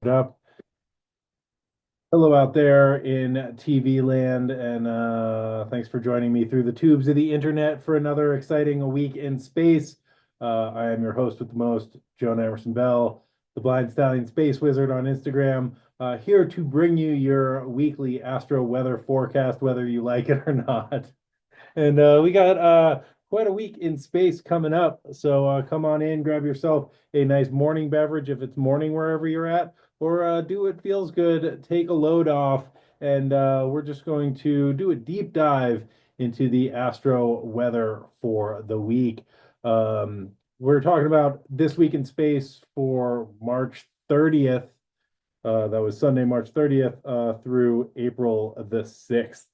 Up. Hello out there in TV land, and thanks for joining me through the tubes of the internet for another exciting week in space. I am your host with the most, Joan Emerson Bell, the Blind Stallion Space Wizard on Instagram, here to bring you your weekly astro weather forecast, whether you like it or not. And we got quite a week in space coming up. So come on in, grab yourself a nice morning beverage if it's morning wherever you're at, or do what feels good, take a load off, and we're just going to do a deep dive into the astro weather for the week. We're talking about this week in space for March 30th. That was Sunday, March 30th, through April the 6th.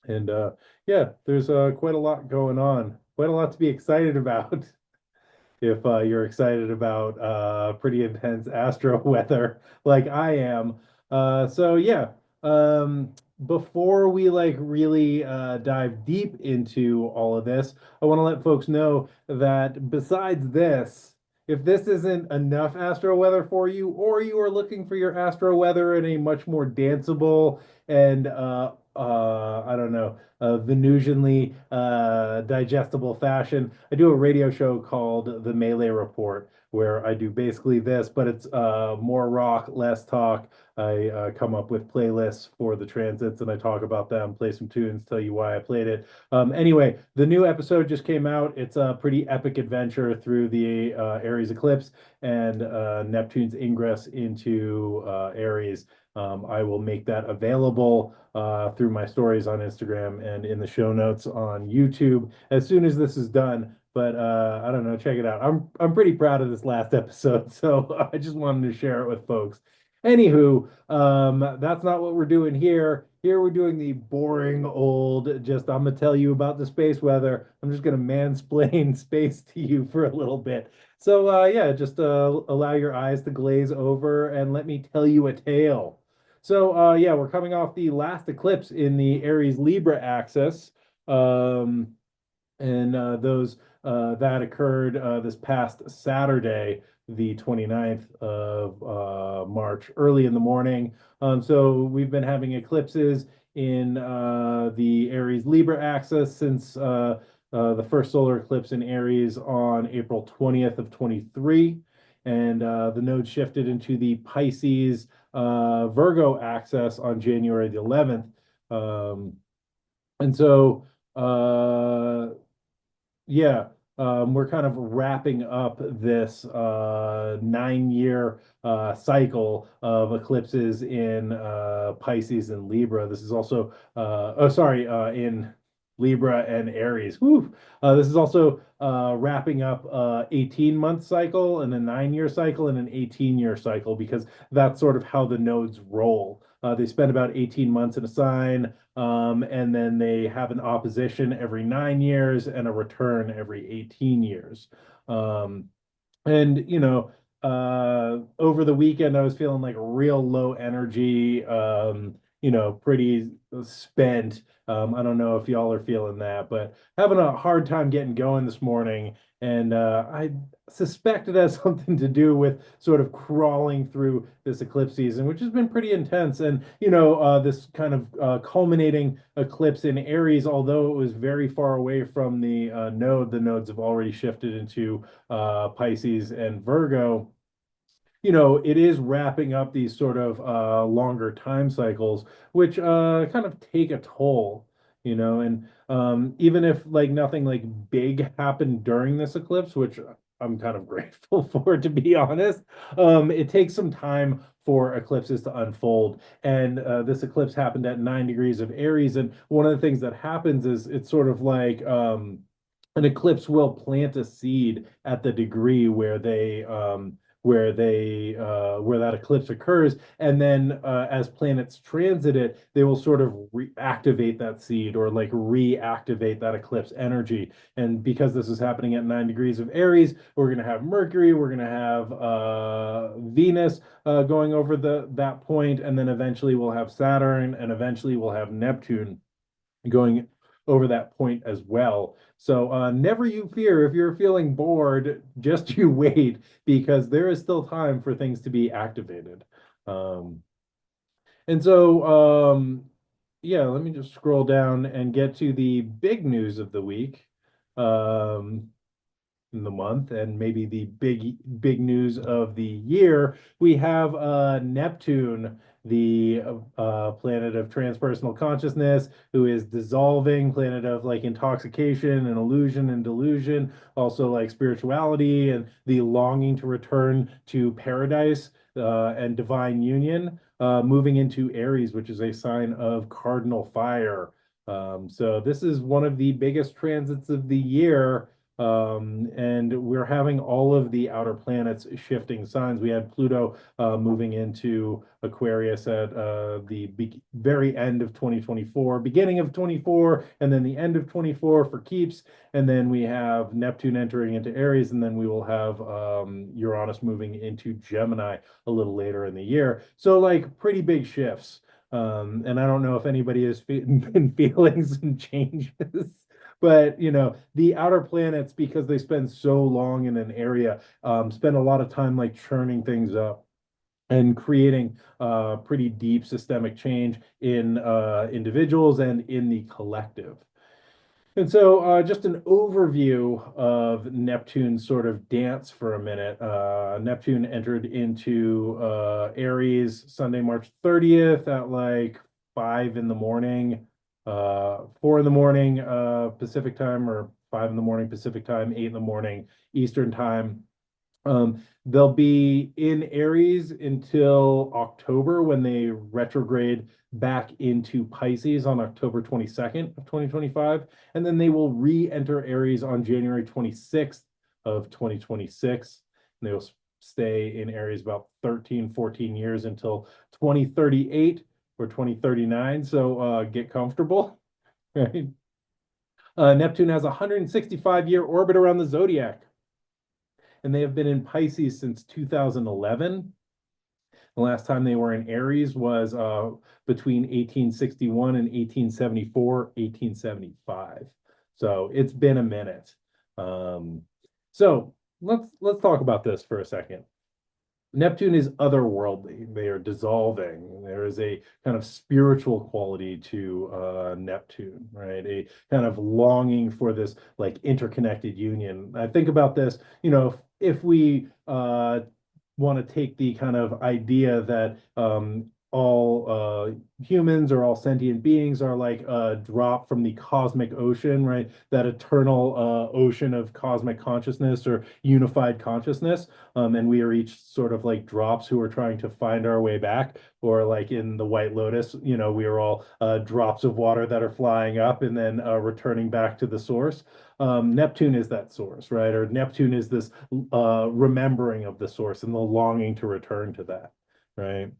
And yeah, there's quite a lot going on, quite a lot to be excited about. If you're excited about pretty intense astro weather like I am. So yeah, before we like really dive deep into all of this, I want to let folks know that besides this, if this isn't enough astro weather for you, or you are looking for your astro weather in a much more danceable and I don't know, Venusianly digestible fashion. I do a radio show called The Melee Report, where I do basically this, but it's more rock, less talk. I come up with playlists for the transits and I talk about them, play some tunes, tell you why I played it. Anyway, the new episode just came out. It's a pretty epic adventure through the Aries eclipse and Neptune's ingress into Aries. I will make that available through my stories on Instagram and in the show notes on YouTube as soon as this is done. But I don't know, check it out. I'm pretty proud of this last episode, so I just wanted to share it with folks. Anywho, that's not what we're doing here. Here we're doing the boring old, just I'm gonna tell you about the space weather. I'm just gonna mansplain space to you for a little bit. So yeah, just allow your eyes to glaze over and let me tell you a tale. So yeah, we're coming off the last eclipse in the Aries Libra axis. Um, and those that occurred this past Saturday, the 29th of March, early in the morning. So we've been having eclipses in the Aries Libra axis since the first solar eclipse in Aries on April 20th of 23. And the node shifted into the Pisces Virgo axis on January the 11th. Um, and so yeah, we're kind of wrapping up this 9 year cycle of eclipses in Pisces and Libra. This is also, oh, sorry, in Libra and Aries. Whew. This is also wrapping up 18-month cycle and a 9 year cycle and an 18-year cycle because that's sort of how the nodes roll. They spend about 18 months in a sign, and then they have an opposition every 9 years and a return every 18 years. Um, and over the weekend I was feeling like real low energy, pretty spent. I don't know if y'all are feeling that, but having a hard time getting going this morning. And I suspect it has something to do with sort of crawling through this eclipse season, which has been pretty intense. And, this kind of culminating eclipse in Aries, although it was very far away from the nodes have already shifted into Pisces and Virgo. It is wrapping up these sort of longer time cycles, which kind of take a toll, and even if like nothing like big happened during this eclipse, which I'm kind of grateful for, to be honest, it takes some time for eclipses to unfold. And this eclipse happened at 9 degrees of Aries. And one of the things that happens is it's sort of like an eclipse will plant a seed at the degree where that eclipse occurs, and then as planets transit it, they will sort of reactivate that seed or like reactivate that eclipse energy. And because this is happening at 9 degrees of Aries, we're going to have Mercury, we're going to have Venus going over that point, and then eventually we'll have Saturn, and eventually we'll have Neptune going over that point as well. So never you fear if you're feeling bored, just you wait because there is still time for things to be activated. Um, and so, yeah, let me just scroll down and get to the big news of the week. Um, in the month and maybe the big news of the year, we have Neptune, the planet of transpersonal consciousness, who is dissolving, planet of like intoxication and illusion and delusion, also like spirituality and the longing to return to paradise and divine union, moving into Aries, which is a sign of cardinal fire. So this is one of the biggest transits of the year, and we're having all of the outer planets shifting signs. We had Pluto moving into Aquarius at the very end of 2024, beginning of 24, and then the end of 24 for keeps. And then we have Neptune entering into Aries, and then we will have Uranus moving into Gemini a little later in the year. So, like, pretty big shifts. And I don't know if anybody has been feeling some changes. But the outer planets, because they spend so long in an area, spend a lot of time like churning things up and creating pretty deep systemic change in individuals and in the collective. And so, just an overview of Neptune's sort of dance for a minute. Neptune entered into Aries Sunday, March 30th at like 5 in the morning, 4 in the morning Pacific time, or 5 in the morning Pacific time, 8 in the morning Eastern time. They'll be in Aries until October when they retrograde back into Pisces on October 22nd of 2025. And then they will re-enter Aries on January 26th of 2026. And they will stay in Aries about 13, 14 years until 2038 or 2039. So get comfortable, right? Neptune has a 165-year orbit around the zodiac, and they have been in Pisces since 2011. The last time they were in Aries was between 1861 and 1874, 1875. So it's been a minute. Um, so let's talk about this for a second. Neptune is otherworldly. They are dissolving. There is a kind of spiritual quality to Neptune, right? A kind of longing for this like interconnected union. I think about this, if we want to take the kind of idea that all humans or all sentient beings are like a drop from the cosmic ocean, right? That eternal ocean of cosmic consciousness or unified consciousness. And we are each sort of like drops who are trying to find our way back. Or like in the White Lotus, we are all drops of water that are flying up and then returning back to the source. Neptune is that source, right? Or Neptune is this remembering of the source and the longing to return to that, right?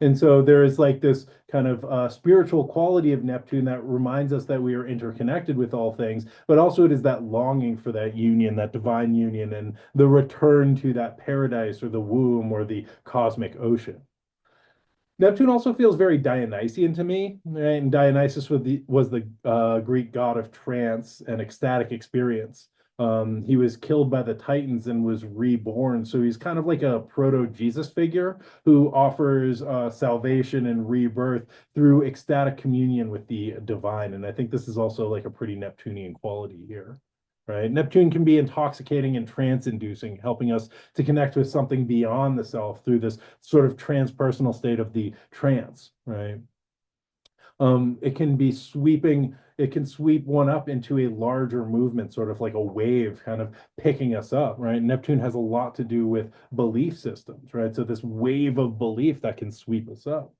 And so there is like this kind of spiritual quality of Neptune that reminds us that we are interconnected with all things, but also it is that longing for that union, that divine union, and the return to that paradise or the womb or the cosmic ocean. Neptune also feels very Dionysian to me, right? And Dionysus was the Greek god of trance and ecstatic experience. He was killed by the Titans and was reborn, so he's kind of like a proto-Jesus figure who offers salvation and rebirth through ecstatic communion with the divine. And I think this is also like a pretty Neptunian quality here, right? Neptune can be intoxicating and trance-inducing, helping us to connect with something beyond the self through this sort of transpersonal state of the trance, right? It can sweep one up into a larger movement, sort of like a wave kind of picking us up, right? Neptune has a lot to do with belief systems, right? So this wave of belief that can sweep us up.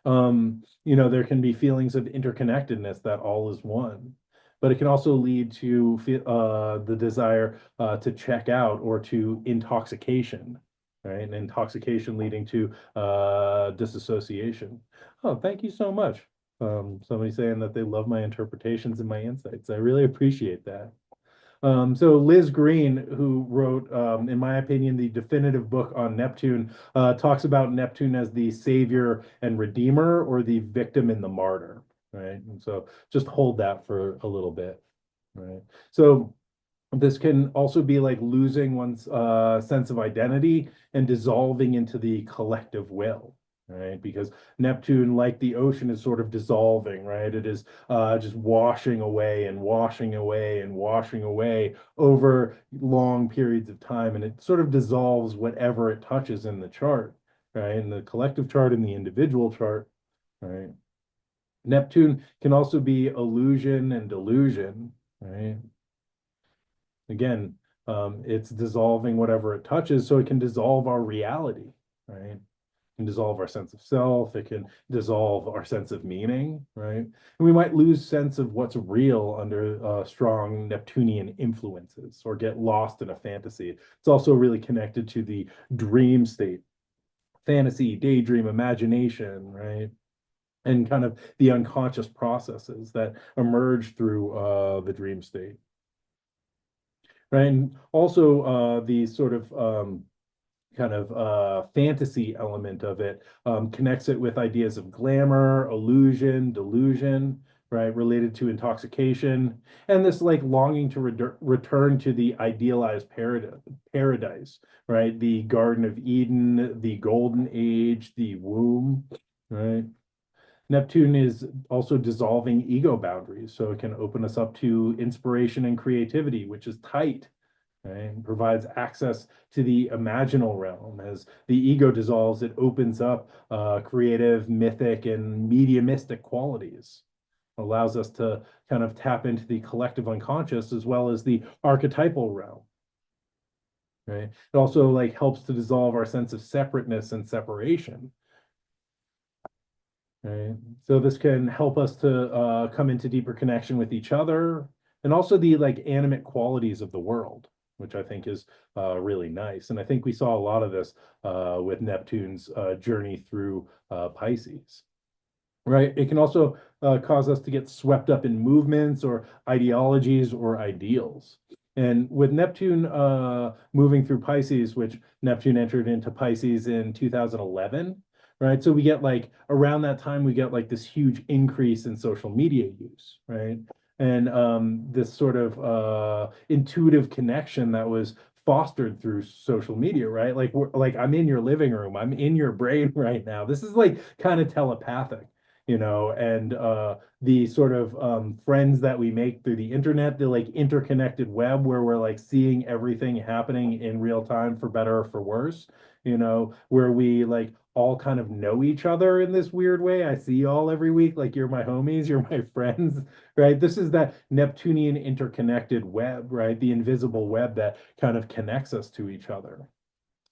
There can be feelings of interconnectedness that all is one, but it can also lead to the desire to check out or to intoxication, right? And intoxication leading to disassociation. Oh, thank you so much. Somebody saying that they love my interpretations and my insights. I really appreciate that. So Liz Green, who wrote, in my opinion, the definitive book on Neptune, talks about Neptune as the savior and redeemer or the victim and the martyr. right? And so just hold that for a little bit, right? So this can also be like losing one's sense of identity and dissolving into the collective will, right? Because Neptune, like the ocean, is sort of dissolving, right? It is just washing away and washing away and washing away over long periods of time, and it sort of dissolves whatever it touches in the chart, right? In the collective chart and the individual chart, right? Neptune can also be illusion and delusion, right? Again, it's dissolving whatever it touches, so it can dissolve our reality, right? It can dissolve our sense of self. It can dissolve our sense of meaning, right? And we might lose sense of what's real under strong Neptunian influences or get lost in a fantasy. It's also really connected to the dream state, fantasy, daydream, imagination, right? And kind of the unconscious processes that emerge through the dream state, right? And also the sort of kind of fantasy element of it connects it with ideas of glamour, illusion, delusion, right? Related to intoxication and this like longing to return to the idealized paradise, right? The Garden of Eden, the Golden Age, the womb, right? Neptune is also dissolving ego boundaries, so it can open us up to inspiration and creativity, which is tight, right? And provides access to the imaginal realm. As the ego dissolves, it opens up creative, mythic, and mediumistic qualities. Allows us to kind of tap into the collective unconscious as well as the archetypal realm, right? It also like helps to dissolve our sense of separateness and separation. Right. So this can help us to come into deeper connection with each other and also the like animate qualities of the world, which I think is really nice. And I think we saw a lot of this with Neptune's journey through Pisces. Right. It can also cause us to get swept up in movements or ideologies or ideals. And with Neptune moving through Pisces, which Neptune entered into Pisces in 2011, right? So we get like around that time, we get like this huge increase in social media use, right? And this sort of intuitive connection that was fostered through social media, right? Like like I'm in your living room, I'm in your brain right now. This is like kind of telepathic, and the sort of friends that we make through the internet, the like interconnected web where we're like seeing everything happening in real time for better or for worse, where we like all kind of know each other in this weird way. I see you all every week, like you're my homies, you're my friends, right? This is that Neptunian interconnected web, right? The invisible web that kind of connects us to each other.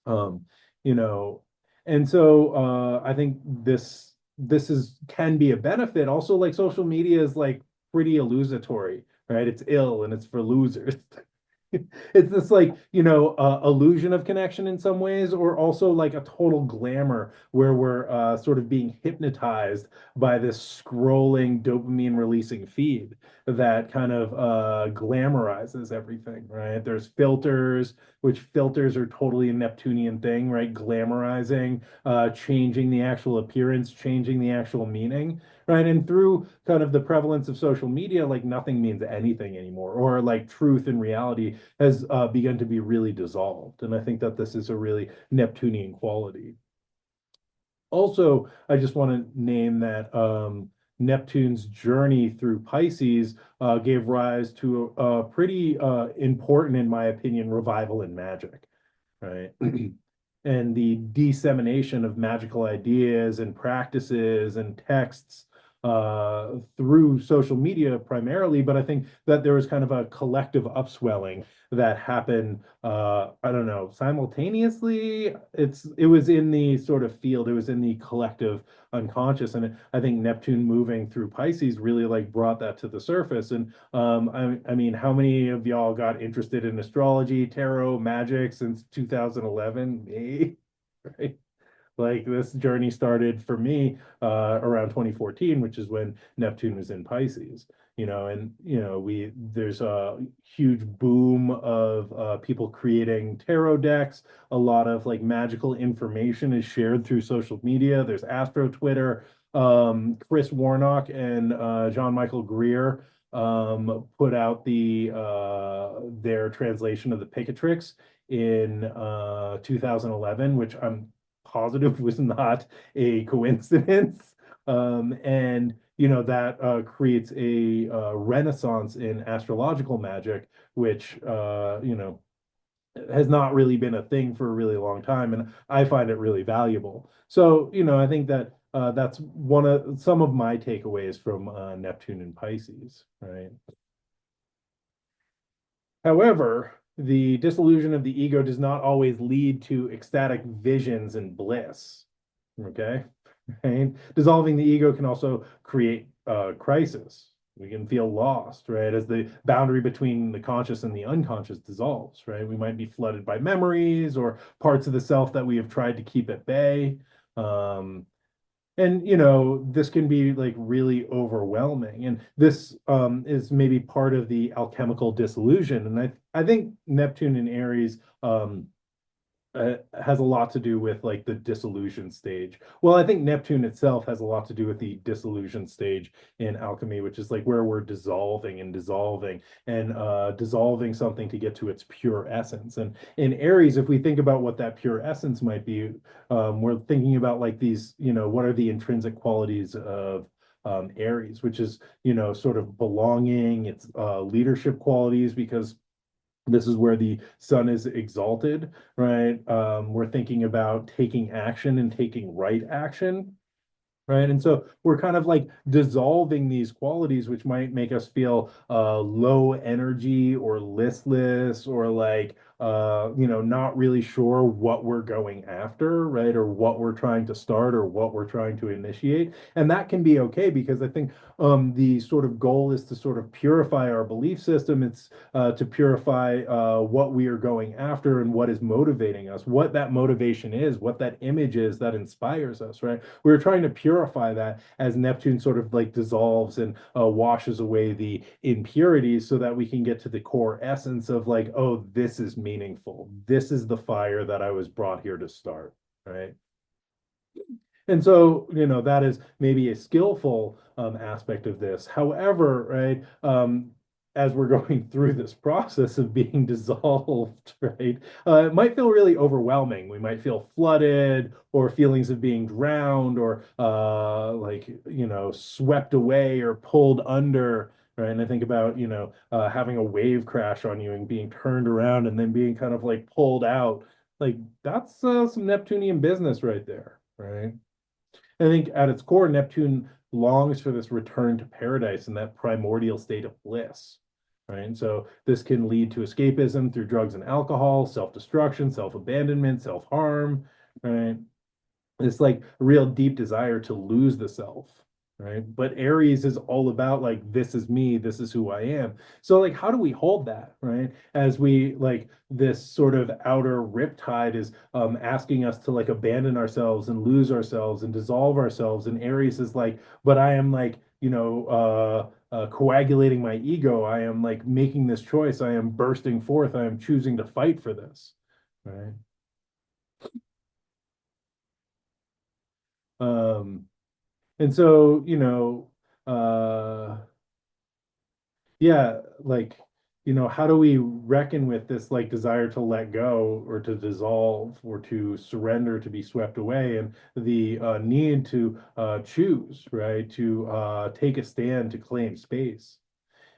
Um, you know, and so I think this is can be a benefit. Also, like social media is like pretty illusory, right? It's ill and it's for losers. It's this like illusion of connection in some ways, or also like a total glamour where we're sort of being hypnotized by this scrolling dopamine releasing feed that kind of glamorizes everything, right? There's filters, which filters are totally a Neptunian thing, right? Glamorizing, changing the actual appearance, changing the actual meaning, right? And through kind of the prevalence of social media, like nothing means anything anymore, or like truth and reality has begun to be really dissolved. And I think that this is a really Neptunian quality. Also, I just want to name that Neptune's journey through Pisces gave rise to a pretty important, in my opinion, revival in magic, right? And the dissemination of magical ideas and practices and texts through social media primarily, but I think that there was kind of a collective upswelling that happened. I don't know, simultaneously. It was in the sort of field. It was in the collective unconscious, and I think Neptune moving through Pisces really like brought that to the surface. And I mean, how many of y'all got interested in astrology, tarot, magic since 2011? Me, right? Like this journey started for me around 2014, which is when Neptune was in Pisces. And we there's a huge boom of people creating tarot decks. A lot of like magical information is shared through social media. There's Astro Twitter. Chris Warnock and John Michael Greer put out their translation of the Picatrix in 2011, which I'm positive was not a coincidence. And that creates a renaissance in astrological magic, which has not really been a thing for a really long time, and I find it really valuable. So, I think that that's one of some of my takeaways from Neptune and Pisces, right? However, the dissolution of the ego does not always lead to ecstatic visions and bliss. Okay. Right? Dissolving the ego can also create crisis. We can feel lost, right? As the boundary between the conscious and the unconscious dissolves, right? We might be flooded by memories or parts of the self that we have tried to keep at bay. Um, and this can be like really overwhelming, and this is maybe part of the alchemical dissolution. And I think Neptune in Aries has a lot to do with like the dissolution stage. Well, I think Neptune itself has a lot to do with the dissolution stage in alchemy, which is like where we're dissolving and dissolving and dissolving something to get to its pure essence. And in Aries, if we think about what that pure essence might be, we're thinking about like these, what are the intrinsic qualities of Aries, which is, sort of belonging, it's leadership qualities, because this is where the sun is exalted, right? We're thinking about taking action and taking right action, right? And so we're kind of like dissolving these qualities, which might make us feel low energy or listless, or like not really sure what we're going after, right? Or what we're trying to start or what we're trying to initiate. And that can be okay, because I think the sort of goal is to sort of purify our belief system. It's to purify what we are going after and what is motivating us, what that motivation is, what that image is that inspires us, right? We're trying to purify that as Neptune sort of like dissolves and washes away the impurities, so that we can get to the core essence of like, oh, this is meaningful. This is the fire that I was brought here to start, right? And so, that is maybe a skillful aspect of this. However, right, as we're going through this process of being dissolved, right, it might feel really overwhelming. We might feel flooded, or feelings of being drowned, or like, swept away or pulled under. Right. And I think about, having a wave crash on you and being turned around and then being kind of like pulled out. Like that's some Neptunian business right there. Right. I think at its core, Neptune longs for this return to paradise and that primordial state of bliss. Right. And so this can lead to escapism through drugs and alcohol, self-destruction, self-abandonment, self-harm. Right. It's like a real deep desire to lose the self, right? But Aries is all about like, this is me, this is who I am. So like, how do we hold that, right? As we like this sort of outer riptide is asking us to like abandon ourselves and lose ourselves and dissolve ourselves, and Aries is like, but I am like, coagulating my ego. I am like making this choice. I am bursting forth. I am choosing to fight for this, right? Um, And so, yeah, like, how do we reckon with this like desire to let go or to dissolve or to surrender, to be swept away, and the need to choose, right? To take a stand, to claim space.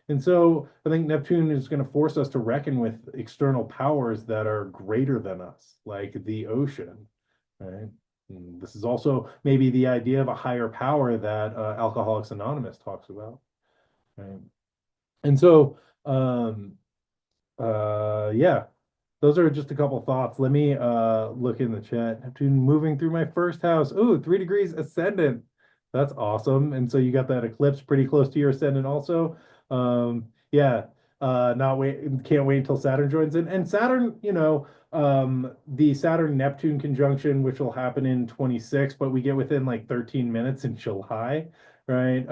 And so I think Neptune is going to force us to reckon with external powers that are greater than us, like the ocean, right? And this is also maybe the idea of a higher power that Alcoholics Anonymous talks about, right? And so, yeah, those are just a couple thoughts. Let me look in the chat. Neptune moving through my first house. Ooh, 3 degrees ascendant. That's awesome. And so you got that eclipse pretty close to your ascendant also. Yeah, not wait, can't wait until Saturn joins in. And Saturn, the Saturn Neptune conjunction, which will happen in 26, but we get within like 13 minutes in July, right?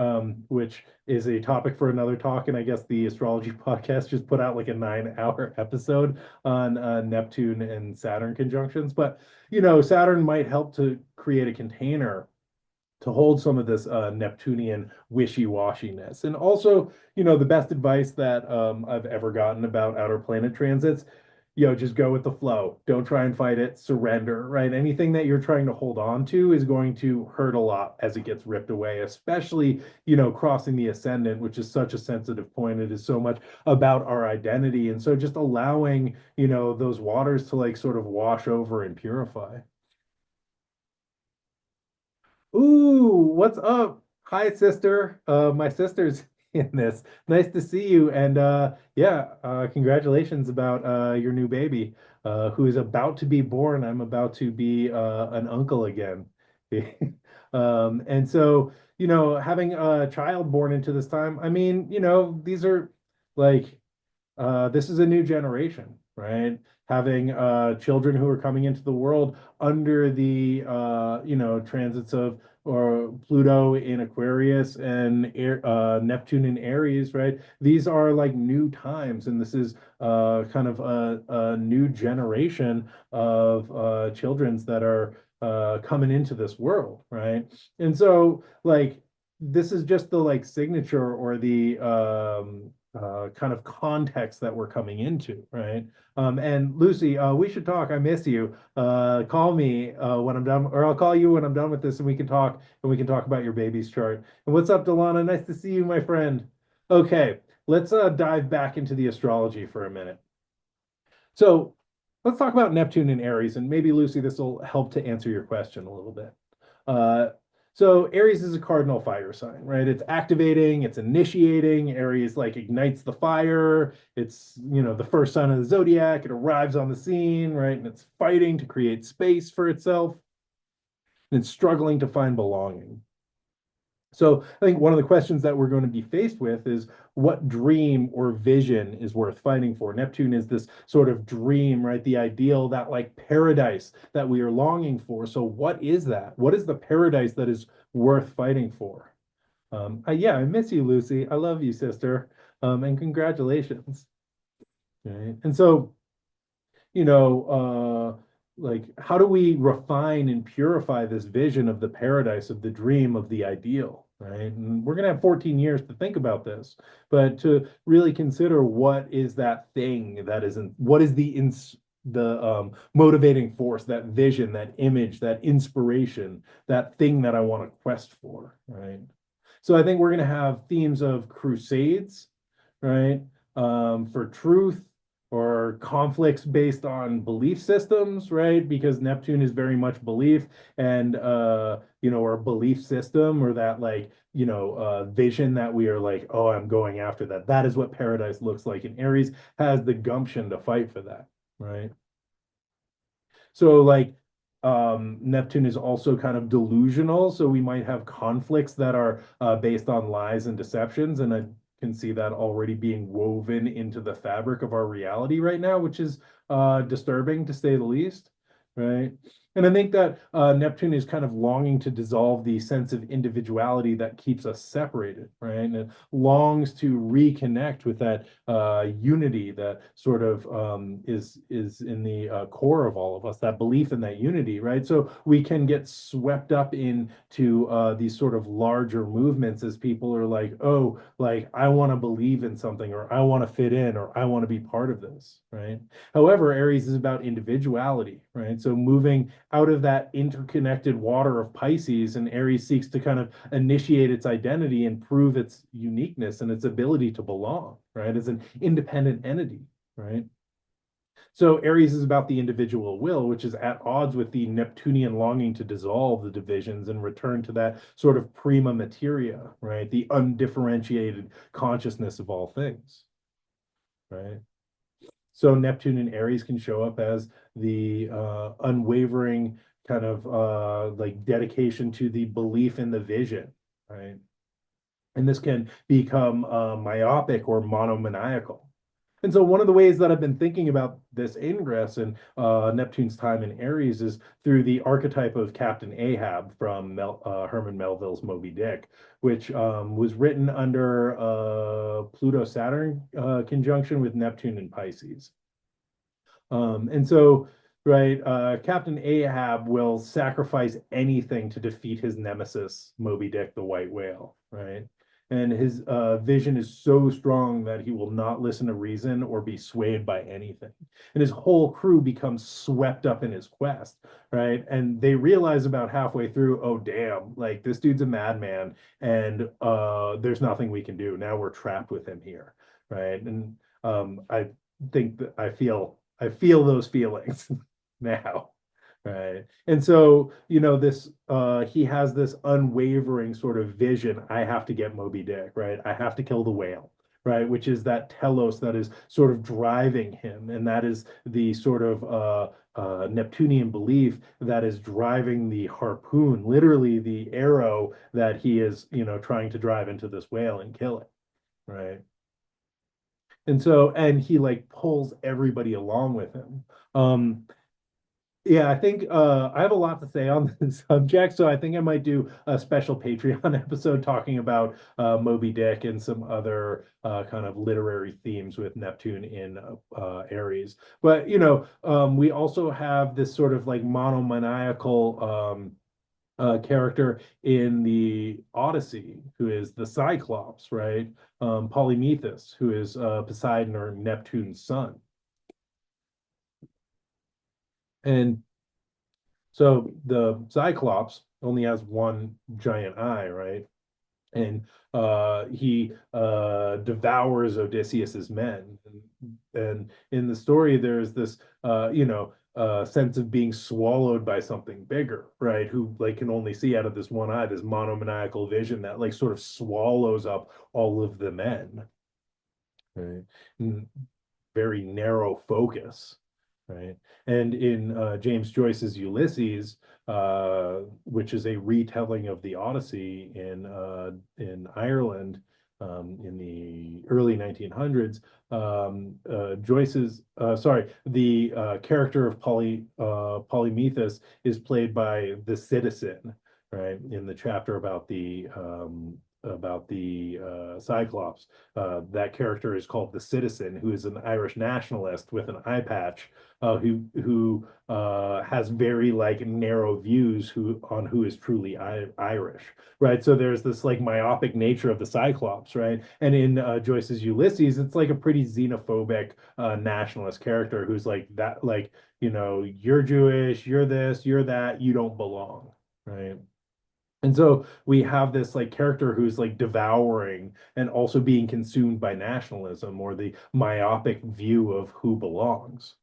Which is a topic for another talk. And I guess the astrology podcast just put out like a 9-hour episode on Neptune and Saturn conjunctions. But, Saturn might help to create a container to hold some of this Neptunian wishy-washiness. And also, the best advice that I've ever gotten about outer planet transits, just go with the flow. Don't try and fight it. Surrender, right? Anything that you're trying to hold on to is going to hurt a lot as it gets ripped away, especially, crossing the ascendant, which is such a sensitive point. It is so much about our identity. And so just allowing, those waters to like sort of wash over and purify. Ooh, what's up? Hi, sister. My sister's in this. Nice to see you. And yeah, congratulations about your new baby, who is about to be born. I'm about to be an uncle again. And so, having a child born into this time, I mean, these are like this is a new generation, right? Having children who are coming into the world under the transits of or Pluto in Aquarius and Neptune in Aries, right? These are like new times, and this is kind of a new generation of childrens that are coming into this world, right? And so, like, this is just the like signature or the kind of context that we're coming into, right? And Lucy, we should talk. I miss you. Call me when I'm done, or I'll call you when I'm done with this, and we can talk about your baby's chart. And what's up, Delana? Nice to see you, my friend. Okay, let's dive back into the astrology for a minute. So let's talk about Neptune and Aries, and maybe Lucy, this will help to answer your question a little bit. Uh, so Aries is a cardinal fire sign, right? It's activating, it's initiating. Aries like ignites the fire. It's, the first sign of the zodiac. It arrives on the scene, right? And it's fighting to create space for itself. And it's struggling to find belonging. So I think one of the questions that we're going to be faced with is what dream or vision is worth fighting for? Neptune is this sort of dream, right? The ideal, that like paradise that we are longing for. So what is that? What is the paradise that is worth fighting for? Yeah, I miss you, Lucy. I love you, sister. And congratulations. Right. And so you know, like how do we refine and purify this vision of the paradise, of the dream, of the ideal, right? And we're gonna have 14 years to think about this, but to really consider what is that thing that isn't, what is the motivating force, that vision, that image, that inspiration, that thing that I want to quest for, right? So I think we're gonna have themes of crusades, right? For truth or conflicts based on belief systems, right? Because Neptune is very much belief and or belief system or that like, vision that we are like, oh, I'm going after that. That is what paradise looks like. And Aries has the gumption to fight for that, right? So like Neptune is also kind of delusional, so we might have conflicts that are based on lies and deceptions, and I can see that already being woven into the fabric of our reality right now, which is disturbing to say the least, right? And I think that Neptune is kind of longing to dissolve the sense of individuality that keeps us separated, right? And it longs to reconnect with that unity that sort of is in the core of all of us, that belief in that unity, right? So we can get swept up into these sort of larger movements as people are like, oh, like I want to believe in something, or I want to fit in, or I want to be part of this, right? However, Aries is about individuality, right? So moving out of that interconnected water of Pisces, and Aries seeks to kind of initiate its identity and prove its uniqueness and its ability to belong, right? As an independent entity, right? So Aries is about the individual will, which is at odds with the Neptunian longing to dissolve the divisions and return to that sort of prima materia, right? The undifferentiated consciousness of all things, right? So Neptune and Aries can show up as the unwavering kind of like dedication to the belief in the vision, right? And this can become myopic or monomaniacal. And so one of the ways that I've been thinking about this ingress and Neptune's time in Aries is through the archetype of Captain Ahab from Herman Melville's Moby Dick, which was written under Pluto-Saturn conjunction with Neptune and Pisces. And so right? Captain Ahab will sacrifice anything to defeat his nemesis, Moby Dick, the white whale, right? And his vision is so strong that he will not listen to reason or be swayed by anything. And his whole crew becomes swept up in his quest, right? And they realize about halfway through, oh damn, like this dude's a madman, and there's nothing we can do. Now we're trapped with him here, right? And I think that I feel those feelings now. Right. And so, this he has this unwavering sort of vision. I have to get Moby Dick, right? I have to kill the whale, right? Which is that telos that is sort of driving him. And that is the sort of Neptunian belief that is driving the harpoon, literally the arrow that he is, trying to drive into this whale and kill it. Right. And so, and he like pulls everybody along with him. Um, yeah, I think I have a lot to say on this subject, so I think I might do a special Patreon episode talking about Moby Dick and some other kind of literary themes with Neptune in Aries. But we also have this sort of like monomaniacal character in the Odyssey, who is the Cyclops, right? Polymethes, who is Poseidon or Neptune's son. And so the Cyclops only has one giant eye, right? And he devours Odysseus's men. And in the story, there's this, sense of being swallowed by something bigger, right? Who like can only see out of this one eye, this monomaniacal vision that like sort of swallows up all of the men, right? And very narrow focus, right? And in James Joyce's Ulysses, which is a retelling of the Odyssey in Ireland in the early 1900s, the character of Polymethes is played by the citizen, right? In the chapter about the Cyclops. That character is called the Citizen, who is an Irish nationalist with an eye patch, who has very like narrow views who is truly Irish, right? So there's this like myopic nature of the Cyclops, right? And in Joyce's Ulysses, it's like a pretty xenophobic nationalist character who's like that, like you're Jewish, you're this, you're that, you don't belong, right? And so we have this like character who's like devouring and also being consumed by nationalism or the myopic view of who belongs.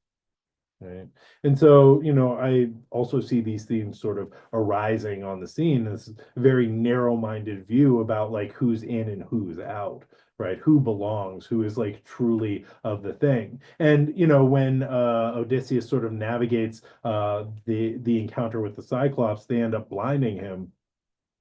Right. And so, I also see these themes sort of arising on the scene, this very narrow-minded view about like who's in and who's out, right? Who belongs, who is like truly of the thing. And, when Odysseus sort of navigates the encounter with the Cyclops, they end up blinding him,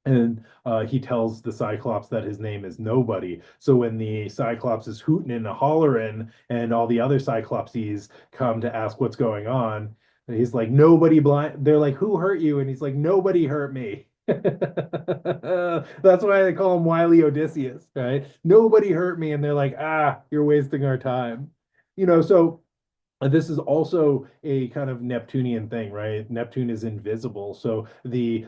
and he tells the Cyclops that his name is Nobody. So when the Cyclops is hooting and hollering, and all the other Cyclopses come to ask what's going on, and he's like, "Nobody blind." They're like, "Who hurt you?" And he's like, "Nobody hurt me." That's why they call him Wily Odysseus, right? Nobody hurt me, and they're like, "Ah, you're wasting our time." So this is also a kind of Neptunian thing, right? Neptune is invisible. So the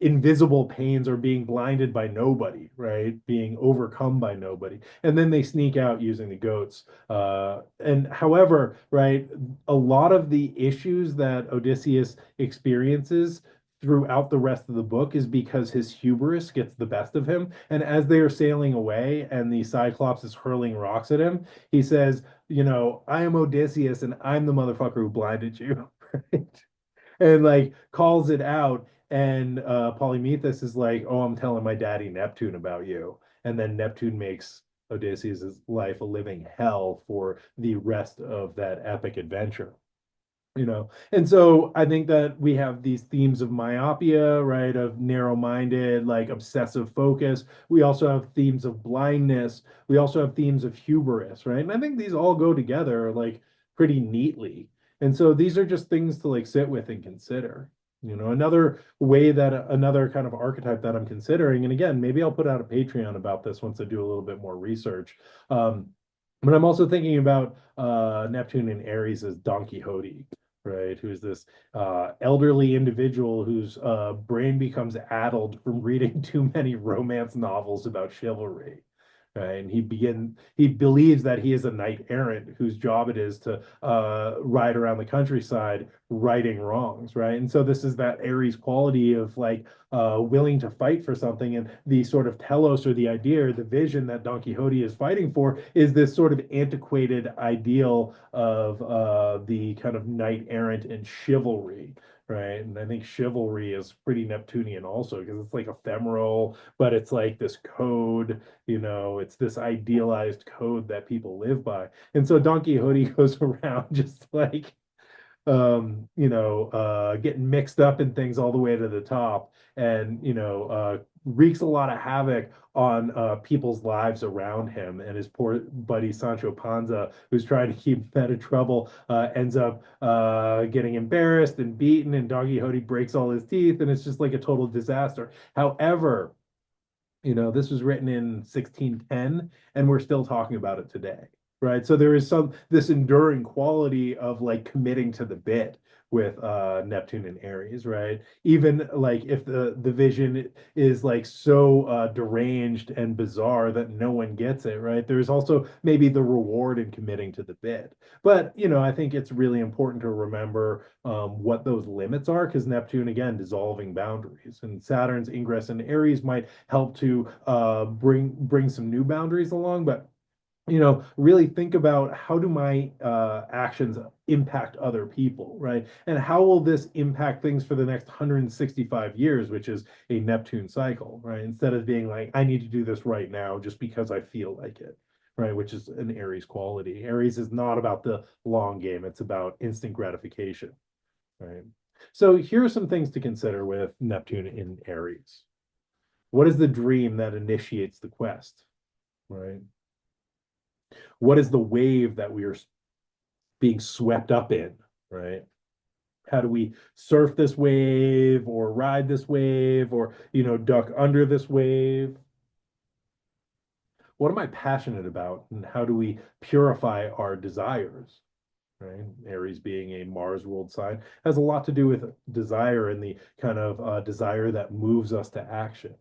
invisible pains are being blinded by nobody, right? Being overcome by nobody. And then they sneak out using the goats. And however, right, a lot of the issues that Odysseus experiences throughout the rest of the book is because his hubris gets the best of him. And as they are sailing away and the Cyclops is hurling rocks at him, he says, I am Odysseus and I'm the motherfucker who blinded you. Right? And like calls it out. And Polymethes is like, oh, I'm telling my daddy Neptune about you. And then Neptune makes Odysseus' life a living hell for the rest of that epic adventure. And so I think that we have these themes of myopia, right, of narrow-minded, like obsessive focus. We also have themes of blindness. We also have themes of hubris, right? And I think these all go together like pretty neatly. And so these are just things to like sit with and consider. Another way that another kind of archetype that I'm considering, and again, maybe I'll put out a Patreon about this once I do a little bit more research. But I'm also thinking about Neptune and Aries as Don Quixote, right? Who's this elderly individual whose brain becomes addled from reading too many romance novels about chivalry. Right. And he believes that he is a knight errant whose job it is to ride around the countryside righting wrongs, right? And so this is that Aries quality of like willing to fight for something. And the sort of telos or the idea or the vision that Don Quixote is fighting for is this sort of antiquated ideal of the kind of knight errant and chivalry, right? And I think chivalry is pretty Neptunian also because it's like ephemeral, but it's like this code, it's this idealized code that people live by. And so Don Quixote goes around just like getting mixed up in things all the way to the top and, wreaks a lot of havoc on people's lives around him. And his poor buddy Sancho Panza, who's trying to keep him out of trouble, ends up getting embarrassed and beaten, and Don Quixote breaks all his teeth, and it's just like a total disaster. However, this was written in 1610, and we're still talking about it today, right? So there is this enduring quality of like committing to the bit with Neptune and Aries, right? Even like if the vision is like so deranged and bizarre that no one gets it, right? There's also maybe the reward in committing to the bit. But I think it's really important to remember what those limits are, because Neptune, again, dissolving boundaries, and Saturn's ingress in Aries might help to bring some new boundaries along. But really think about, how do my actions impact other people, right? And how will this impact things for the next 165 years, which is a Neptune cycle, right? Instead of being like, I need to do this right now just because I feel like it, right? Which is an Aries quality. Aries is not about the long game, it's about instant gratification, right? So here are some things to consider with Neptune in Aries. What is the dream that initiates the quest, right? What is the wave that we are being swept up in, right? How do we surf this wave or ride this wave or, duck under this wave? What am I passionate about, and how do we purify our desires? Right? Aries being a Mars ruled sign has a lot to do with desire and the kind of desire that moves us to action.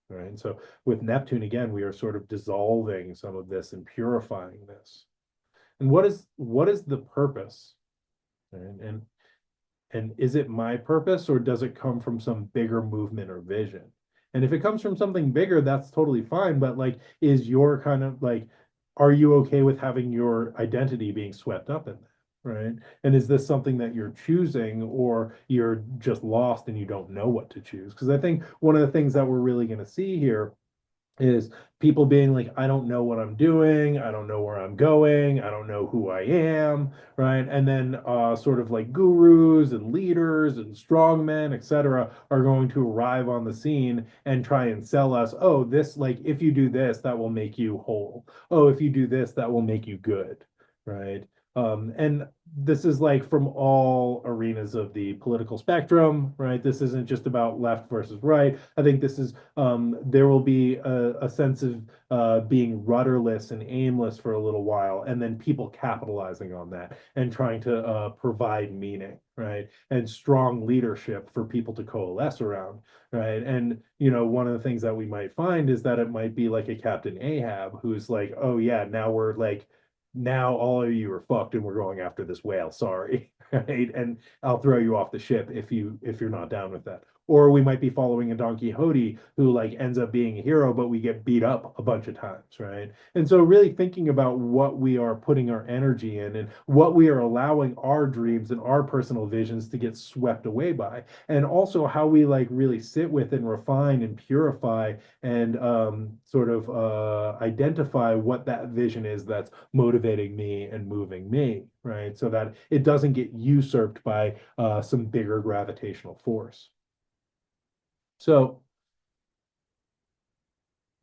Right. And so with Neptune, again, we are sort of dissolving some of this and purifying this. And what is the purpose? Right? And is it my purpose, or does it come from some bigger movement or vision? And if it comes from something bigger, that's totally fine. But like, is your kind of like, are you okay with having your identity being swept up in that? Right. And is this something that you're choosing, or you're just lost and you don't know what to choose? Because I think one of the things that we're really going to see here is people being like, I don't know what I'm doing, I don't know where I'm going, I don't know who I am, right? And then sort of like gurus and leaders and strongmen, etc., are going to arrive on the scene and try and sell us, oh, this, like, if you do this, that will make you whole. Oh, if you do this, that will make you good, right? And this is like from all arenas of the political spectrum, right? This isn't just about left versus right. I think this is there will be a sense of being rudderless and aimless for a little while, and then people capitalizing on that and trying to provide meaning, right? And strong leadership for people to coalesce around, right? And one of the things that we might find is that it might be like a Captain Ahab who's like, oh yeah, now we're like, now all of you are fucked and we're going after this whale. Sorry. Right. And I'll throw you off the ship if you're not down with that. Or we might be following a Don Quixote who like ends up being a hero, but we get beat up a bunch of times, right? And so really thinking about what we are putting our energy in and what we are allowing our dreams and our personal visions to get swept away by. And also how we like really sit with and refine and purify and sort of identify what that vision is that's motivating me and moving me, right? So that it doesn't get usurped by some bigger gravitational force. So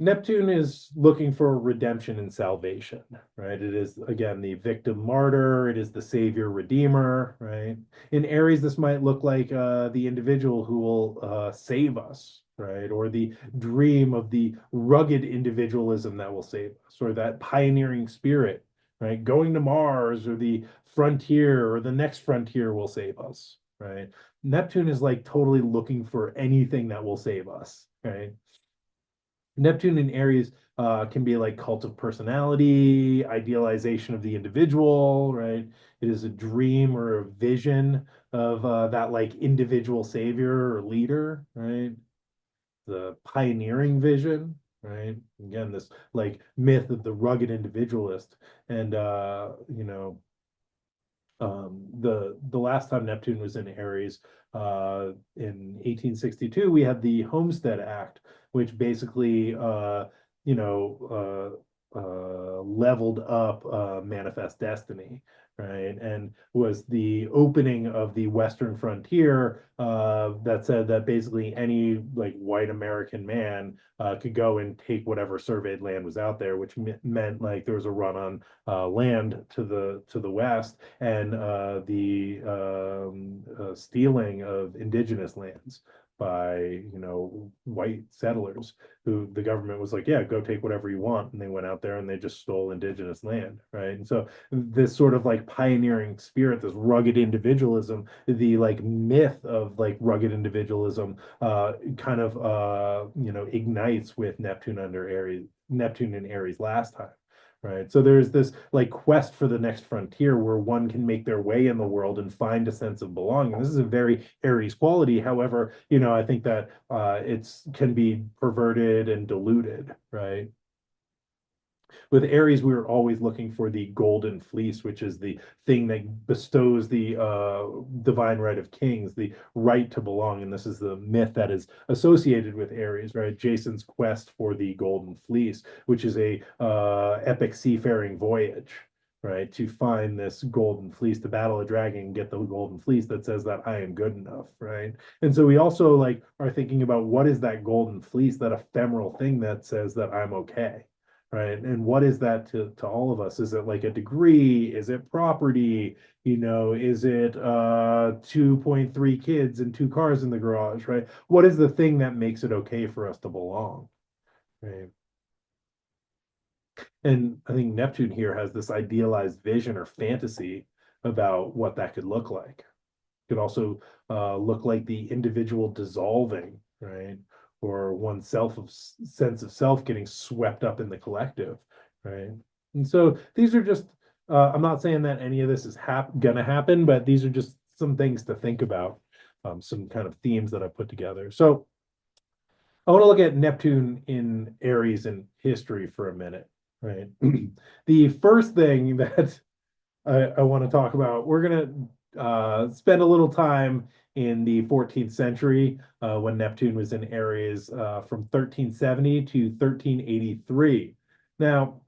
Neptune is looking for redemption and salvation, right? It is, again, the victim martyr, it is the savior redeemer, right? In Aries, this might look like the individual who will save us, right? Or the dream of the rugged individualism that will save us, or that pioneering spirit, right? Going to Mars or the frontier or the next frontier will save us, right? Neptune is like totally looking for anything that will save us, right? Neptune in Aries can be like cult of personality, idealization of the individual, right? It is a dream or a vision of that like individual savior or leader, right? The pioneering vision, right? Again, this like myth of the rugged individualist. And the last time Neptune was in Aries, in 1862, we had the Homestead Act, which basically, leveled up Manifest Destiny, right? And was the opening of the Western frontier that said that basically any like white American man could go and take whatever surveyed land was out there, which meant like there was a run on land to the west and the stealing of indigenous lands by white settlers who the government was like, yeah, go take whatever you want, and they went out there and they just stole indigenous land, right? And so this sort of like pioneering spirit, this rugged individualism, the like myth of like rugged individualism kind of ignites with Neptune and Aries last time, right? So there's this like quest for the next frontier where one can make their way in the world and find a sense of belonging. This is a very Aries quality. However, I think that it's can be perverted and diluted, right? With Aries, we were always looking for the golden fleece, which is the thing that bestows the divine right of kings, the right to belong. And this is the myth that is associated with Aries, right? Jason's quest for the golden fleece, which is a epic seafaring voyage, right? To find this golden fleece, to battle a dragon and get the golden fleece that says that I am good enough, right? And so we also like are thinking about what is that golden fleece, that ephemeral thing that says that I'm okay, right? And what is that to all of us? Is it like a degree? Is it property? Is it 2.3 kids and two cars in the garage, right? What is the thing that makes it okay for us to belong, right? And I think Neptune here has this idealized vision or fantasy about what that could look like. Could also look like the individual dissolving, right? Or oneself of sense of self getting swept up in the collective, right? And so these are just, I'm not saying that any of this is gonna happen, but these are just some things to think about, some kind of themes that I put together. So I want to look at Neptune in Aries in history for a minute, right? The first thing that I want to talk about. We're going to spend a little time in the 14th century when Neptune was in Aries from 1370 to 1383. Now,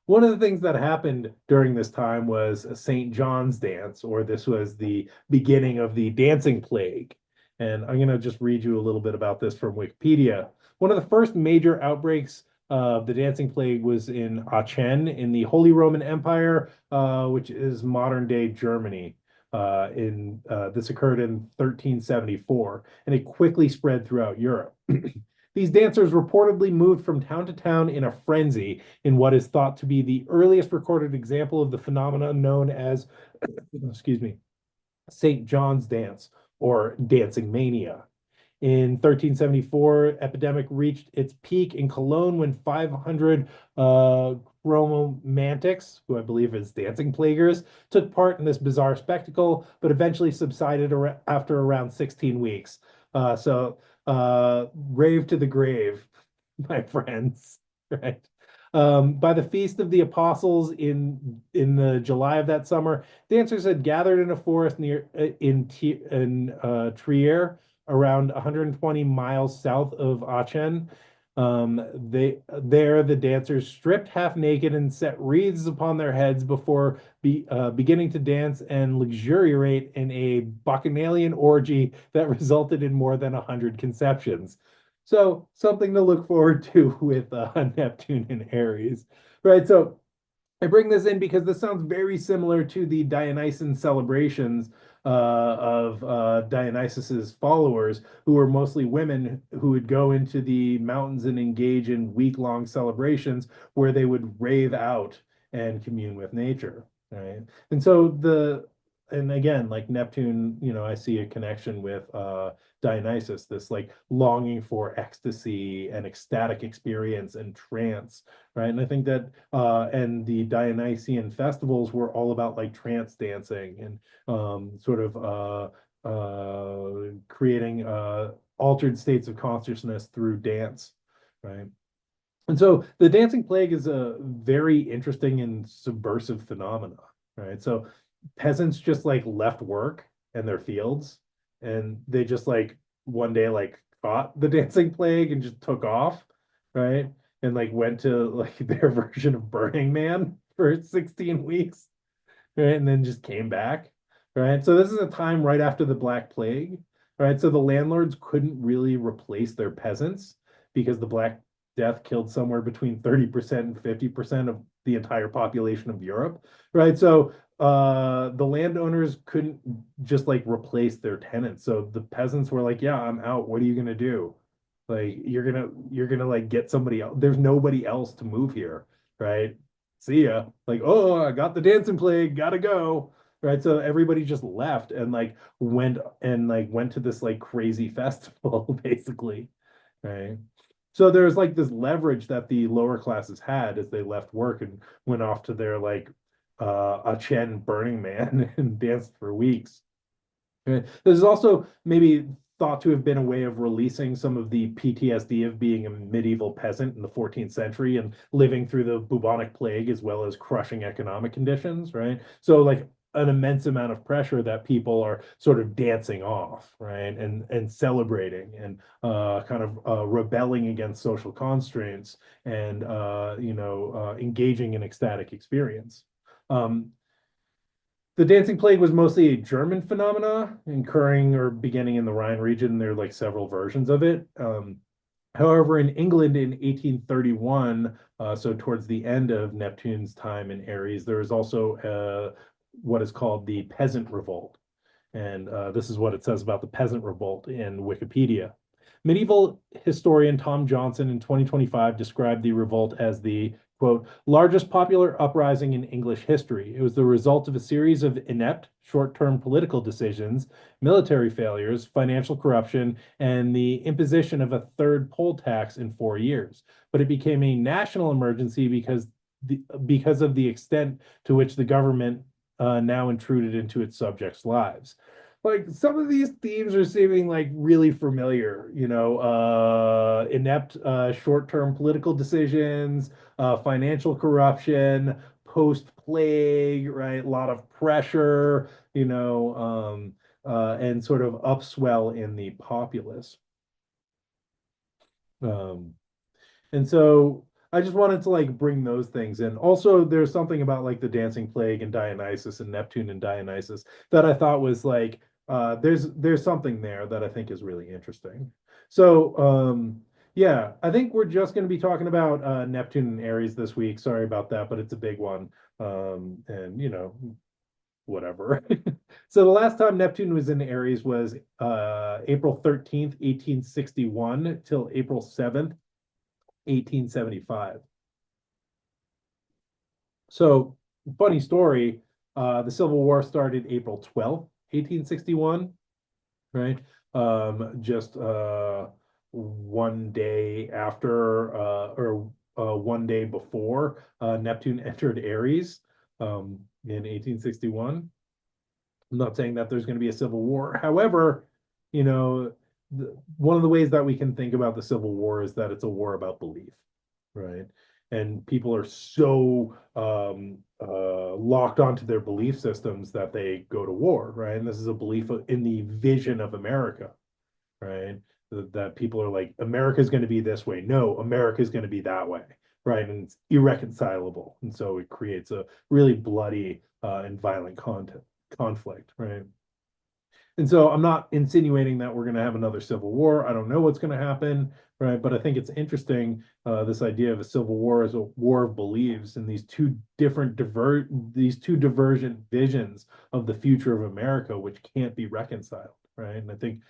one of the things that happened during this time was a St. John's dance, or this was the beginning of the dancing plague. And I'm going to just read you a little bit about this from Wikipedia. One of the first major outbreaks of the dancing plague was in Aachen in the Holy Roman Empire, which is modern day Germany. This occurred in 1374, and it quickly spread throughout Europe. These dancers reportedly moved from town to town in a frenzy in what is thought to be the earliest recorded example of the phenomenon known as, excuse me, St. John's dance or dancing mania. In 1374, epidemic reached its peak in Cologne when 500 chromomantics, who I believe is dancing plaguers, took part in this bizarre spectacle, but eventually subsided after around 16 weeks. Rave to the grave, my friends, right? By the Feast of the Apostles in the July of that summer, dancers had gathered in a forest near in Trier, around 120 miles south of Aachen. The dancers stripped half naked and set wreaths upon their heads before beginning to dance and luxuriate in a bacchanalian orgy that resulted in more than 100 conceptions. So something to look forward to with Neptune and Aries, right? So I bring this in because this sounds very similar to the Dionysian celebrations of Dionysus's followers, who were mostly women who would go into the mountains and engage in week-long celebrations where they would rave out and commune with nature, right? And so and again, like Neptune, I see a connection with Dionysus, this like longing for ecstasy and ecstatic experience and trance, right? And I think that and the Dionysian festivals were all about like trance dancing and sort of creating altered states of consciousness through dance, right? And so the dancing plague is a very interesting and subversive phenomena, right? So peasants just like left work and their fields, and they just like one day like caught the dancing plague and just took off, right? And like went to like their version of Burning Man for 16 weeks, right? And then just came back, right? So this is a time right after the Black Plague, right? So the landlords couldn't really replace their peasants because the Black Death killed somewhere between 30% and 50% of the entire population of Europe, right? So the landowners couldn't just like replace their tenants. So the peasants were like, yeah, I'm out. What are you gonna do? Like you're gonna like get somebody else. There's nobody else to move here, right? See ya. Like, oh, I got the dancing plague, gotta go. Right. So everybody just left and like went to this like crazy festival, basically. Right. So there's like this leverage that the lower classes had as they left work and went off to their like a Chen Burning Man and danced for weeks. Right. This is also maybe thought to have been a way of releasing some of the PTSD of being a medieval peasant in the 14th century and living through the bubonic plague as well as crushing economic conditions, right? So like an immense amount of pressure that people are sort of dancing off, right? And celebrating and kind of rebelling against social constraints and engaging in ecstatic experience. Um, the dancing plague was mostly a German phenomena, occurring or beginning in the Rhine region. There are like several versions of it. However, in England in 1831, so towards the end of Neptune's time in Aries, there was also what is called the Peasant Revolt. And this is what it says about the Peasant Revolt in Wikipedia. Medieval historian Tom Johnson in 2025 described the revolt as the quote, largest popular uprising in English history. It was the result of a series of inept, short term political decisions, military failures, financial corruption, and the imposition of a third poll tax in 4 years. But it became a national emergency because of the extent to which the government now intruded into its subjects' lives. Like some of these themes are seeming like really familiar, inept short-term political decisions, financial corruption, post-plague, right? A lot of pressure, and sort of upswell in the populace. Um, and so I just wanted to like bring those things in. Also, there's something about like the dancing plague and Dionysus and Neptune and Dionysus that I thought was like there's something there that I think is really interesting. So yeah, I think we're just going to be talking about Neptune and Aries this week. Sorry about that, but it's a big one. And whatever. So the last time Neptune was in Aries was April 13th, 1861 till April 7th, 1875. So, funny story, the Civil War started April 12th, 1861, right? Just one day after or one day before Neptune entered Aries in 1861. I'm not saying that there's going to be a civil war. However, you know, one of the ways that we can think about the Civil War is that it's a war about belief, right? And people are so locked onto their belief systems that they go to war, right? And this is a belief in the vision of America, right? That people are like, America is going to be this way. No, America is going to be that way, right? And it's irreconcilable. And so it creates a really bloody and violent conflict, right? And so I'm not insinuating that we're going to have another civil war. I don't know what's going to happen, right? But I think it's interesting this idea of a civil war as a war of beliefs and these two divergent visions of the future of America, which can't be reconciled, right? And I think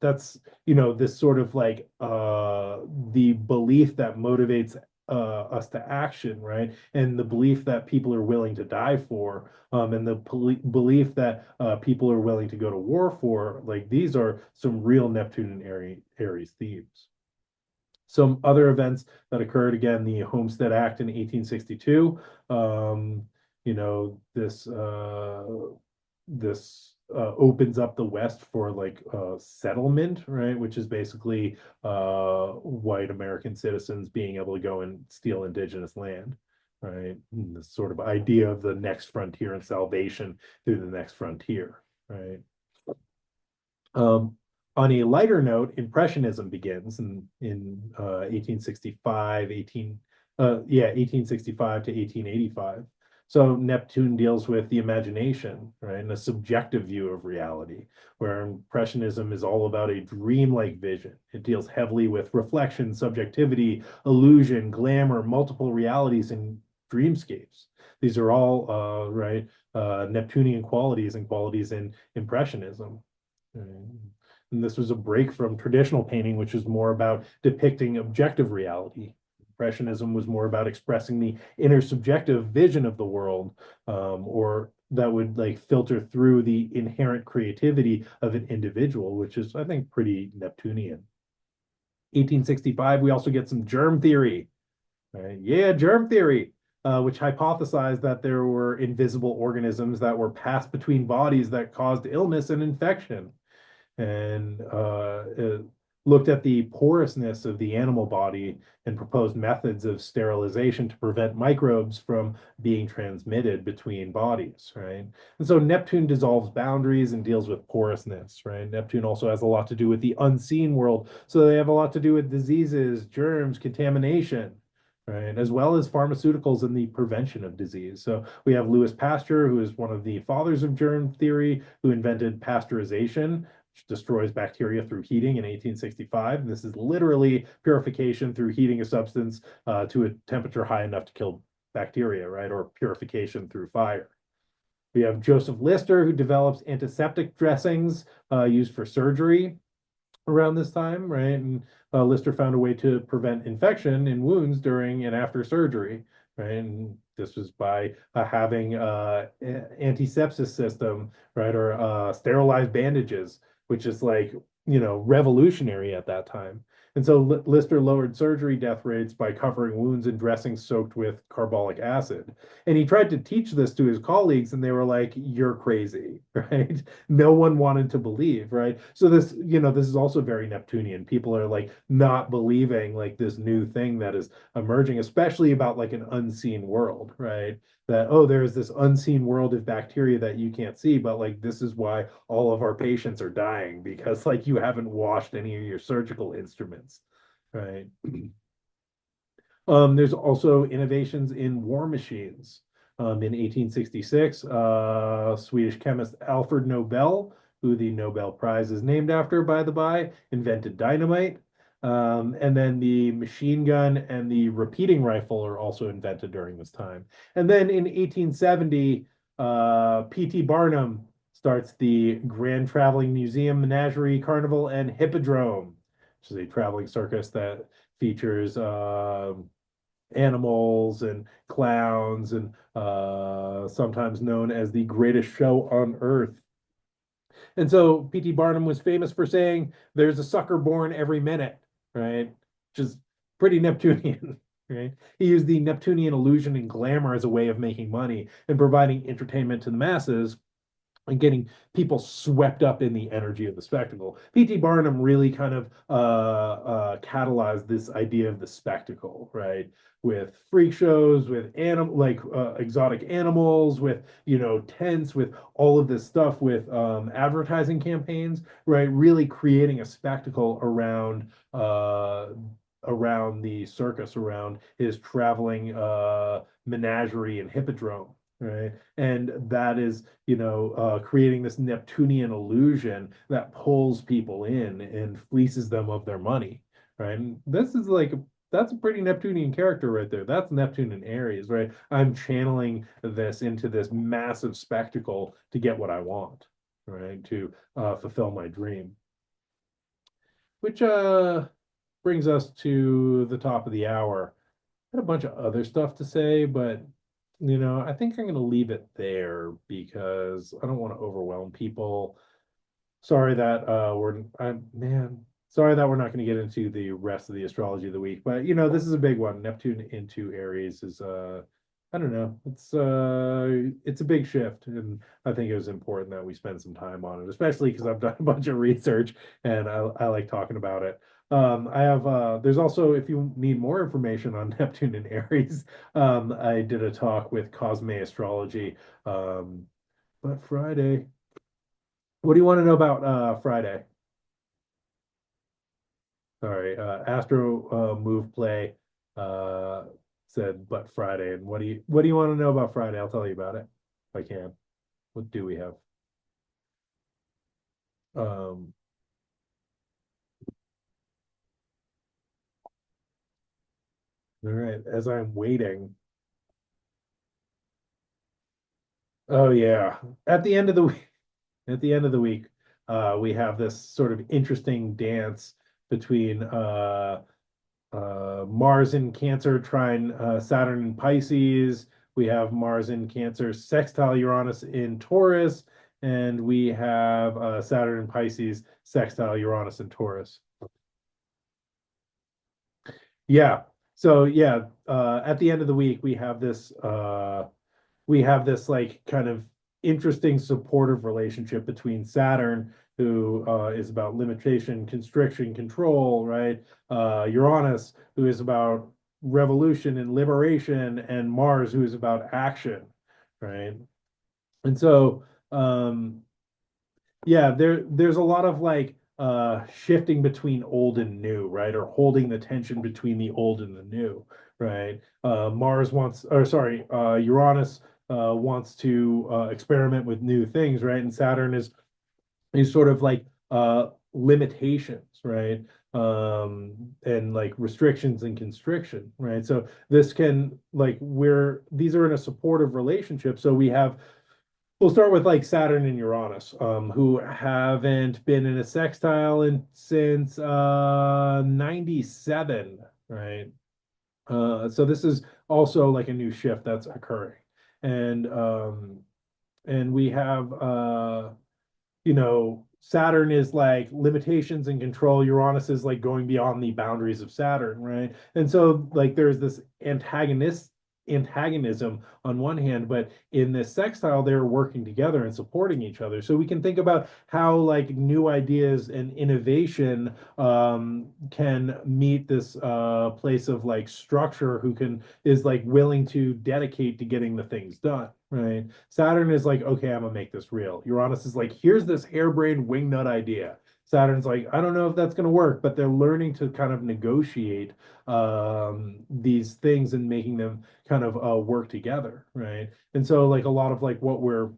that's this sort of like the belief that motivates us to action, right? And the belief that people are willing to die for, and the belief that people are willing to go to war for, like these are some real Neptune and Aries themes. Some other events that occurred again, the Homestead Act in 1862. Um, this opens up the West for like settlement, right? Which is basically white American citizens being able to go and steal indigenous land, right? And this sort of idea of the next frontier and salvation through the next frontier, right? Um, on a lighter note, Impressionism begins in 1865, 1865 to 1885. So Neptune deals with the imagination, right, and a subjective view of reality, where Impressionism is all about a dreamlike vision. It deals heavily with reflection, subjectivity, illusion, glamour, multiple realities, and dreamscapes. These are all Neptunian qualities and qualities in Impressionism. And this was a break from traditional painting, which was more about depicting objective reality. Impressionism was more about expressing the inner subjective vision of the world, or that would like filter through the inherent creativity of an individual, which is, I think, pretty Neptunian. 1865, we also get some germ theory. Right? Yeah, germ theory, which hypothesized that there were invisible organisms that were passed between bodies that caused illness and infection, and looked at the porousness of the animal body and proposed methods of sterilization to prevent microbes from being transmitted between bodies, right? And so Neptune dissolves boundaries and deals with porousness, right? Neptune also has a lot to do with the unseen world. So they have a lot to do with diseases, germs, contamination, right? As well as pharmaceuticals and the prevention of disease. So we have Louis Pasteur, who is one of the fathers of germ theory, who invented pasteurization, which destroys bacteria through heating in 1865. And this is literally purification through heating a substance to a temperature high enough to kill bacteria, right? Or purification through fire. We have Joseph Lister, who develops antiseptic dressings used for surgery around this time, right? And Lister found a way to prevent infection in wounds during and after surgery, right? And this was by having antisepsis system, right, or sterilized bandages, which is like revolutionary at that time. And so Lister lowered surgery death rates by covering wounds in dressings soaked with carbolic acid. And he tried to teach this to his colleagues, and they were like, "You're crazy," right? No one wanted to believe, right? So this is also very Neptunian. People are like not believing like this new thing that is emerging, especially about like an unseen world, right? That, oh, there's this unseen world of bacteria that you can't see, but like this is why all of our patients are dying because like you haven't washed any of your surgical instruments, right? There's also innovations in war machines. In 1866, Swedish chemist Alfred Nobel, who the Nobel Prize is named after, by the by, invented dynamite. And then the machine gun and the repeating rifle are also invented during this time. And then in 1870, P.T. Barnum starts the Grand Traveling Museum, Menagerie, Carnival, and Hippodrome, which is a traveling circus that features animals and clowns and sometimes known as the greatest show on earth. And so P.T. Barnum was famous for saying, "There's a sucker born every minute," right? Which is pretty Neptunian, right? He used the Neptunian illusion and glamour as a way of making money and providing entertainment to the masses and getting people swept up in the energy of the spectacle. P.T. Barnum really kind of catalyzed this idea of the spectacle, right? With freak shows, with exotic animals, with tents, with all of this stuff, with advertising campaigns, right? Really creating a spectacle around the circus, around his traveling menagerie and hippodrome, right? And that is, creating this Neptunian illusion that pulls people in and fleeces them of their money, right? And this is like, that's a pretty Neptunian character right there. That's Neptune and Aries, right? I'm channeling this into this massive spectacle to get what I want, right? To fulfill my dream. Which brings us to the top of the hour. had a bunch of other stuff to say, but I think I'm going to leave it there because I don't want to overwhelm people. Sorry that sorry that we're not going to get into the rest of the astrology of the week, but this is a big one. Neptune into Aries is I don't know. It's a big shift, and I think it was important that we spend some time on it, especially because I've done a bunch of research and I like talking about it. I have there's also, if you need more information on Neptune and Aries, I did a talk with Cosme Astrology, but Friday. What do you want to know about Friday? Sorry, Astro Move Play uh said but Friday. And what do you want to know about Friday? I'll tell you about it if I can. What do we have? Um, all right, as I'm waiting. Oh yeah. At the end of the week, at the end of the week, we have this sort of interesting dance between Mars in Cancer trine Saturn in Pisces. We have Mars in Cancer sextile Uranus in Taurus, and we have Saturn in Pisces sextile Uranus in Taurus. Yeah. So yeah, at the end of the week, we have this like kind of interesting supportive relationship between Saturn, who is about limitation, constriction, control, right? Uranus, who is about revolution and liberation, and Mars, who is about action, right? And so, yeah, there's a lot of like shifting between old and new, right? Or holding the tension between the old and the new, right? Mars wants, or sorry, Uranus wants to experiment with new things, right? And Saturn is sort of like limitations, right? And like restrictions and constriction, right? So this can like these are in a supportive relationship. So we'll start with like Saturn and Uranus, who haven't been in a sextile since 97, right? So this is also like a new shift that's occurring. And we have Saturn is like limitations and control. Uranus is like going beyond the boundaries of Saturn, right? And so like there's this antagonism on one hand, but in this sextile, they're working together and supporting each other. So we can think about how like new ideas and innovation can meet this place of like structure who is like willing to dedicate to getting the things done. Right. Saturn is like, okay, I'm gonna make this real. Uranus is like, here's this harebrained wingnut idea. Saturn's like, I don't know if that's gonna work, but they're learning to kind of negotiate these things and making them kind of work together, right? And so like a lot of like what we're